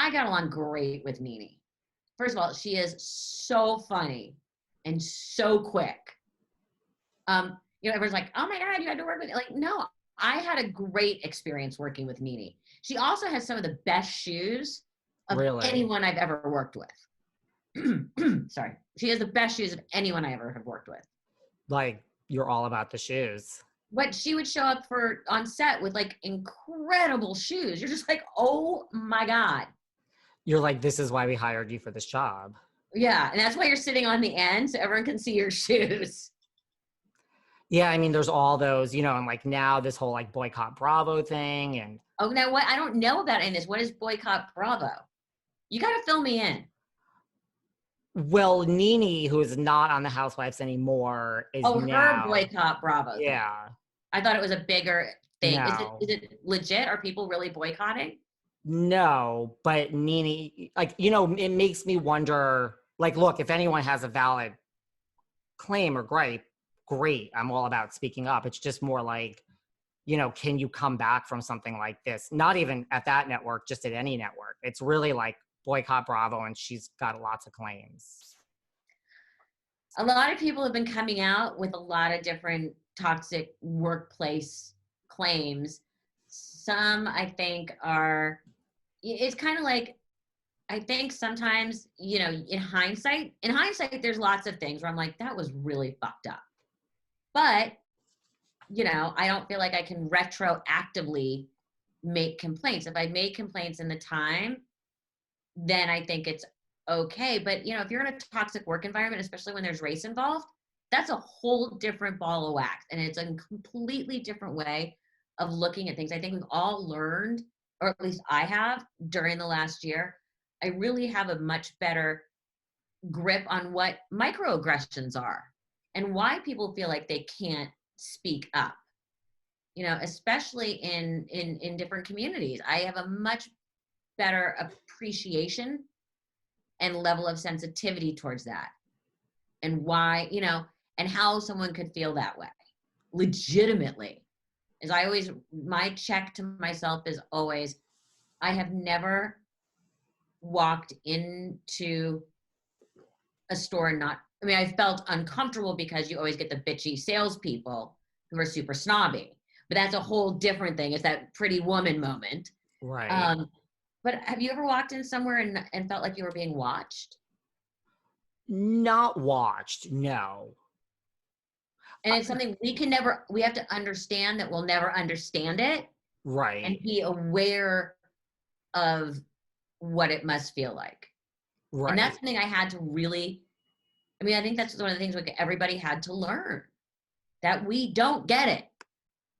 I got along great with Nene. First of all, she is so funny and so quick. Everyone's like, oh my God, you had to work with it. Like, no, I had a great experience working with Nene. She also has some of the best shoes of anyone I've ever worked with. Sorry. She has the best shoes of anyone I ever have worked with. Like, you're all about the shoes. But she would show up on set with like incredible shoes. You're just like, oh my God. You're like, this is why we hired you for this job. Yeah. And that's why you're sitting on the end so everyone can see your shoes. Yeah, I mean, there's all those, and like now this whole like Boycott Bravo thing and. Oh, now what? I don't know about any of this. What is Boycott Bravo? You got to fill me in. Well, Nene, who is not on the Housewives anymore, is now. Her Boycott Bravo. Yeah. Thing. I thought it was a bigger thing. No. Is it legit? Are people really boycotting? No, but Nene, like, it makes me wonder, like, look, if anyone has a valid claim or gripe, great. I'm all about speaking up. It's just more like, can you come back from something like this? Not even at that network, just at any network. It's really like Boycott Bravo, and she's got lots of claims. A lot of people have been coming out with a lot of different toxic workplace claims. Some, I think, it's kind of like, I think sometimes, in hindsight, there's lots of things where I'm like, that was really fucked up. But, I don't feel like I can retroactively make complaints. If I made complaints in the time, then I think it's okay. But, if you're in a toxic work environment, especially when there's race involved, that's a whole different ball of wax. And it's a completely different way of looking at things. I think we've all learned, or at least I have during the last year, I really have a much better grip on what microaggressions are and why people feel like they can't speak up, especially in different communities. I have a much better appreciation and level of sensitivity towards that, and why, and how someone could feel that way legitimately. My check to myself is always, I have never walked into a store and I felt uncomfortable because you always get the bitchy salespeople who are super snobby, but that's a whole different thing. It's that Pretty Woman moment. Right. But have you ever walked in somewhere and felt like you were being watched? Not watched, no. And it's something we have to understand that we'll never understand it. Right. And be aware of what it must feel like. Right. And that's something I had to really, I think that's one of the things like everybody had to learn, that we don't get it.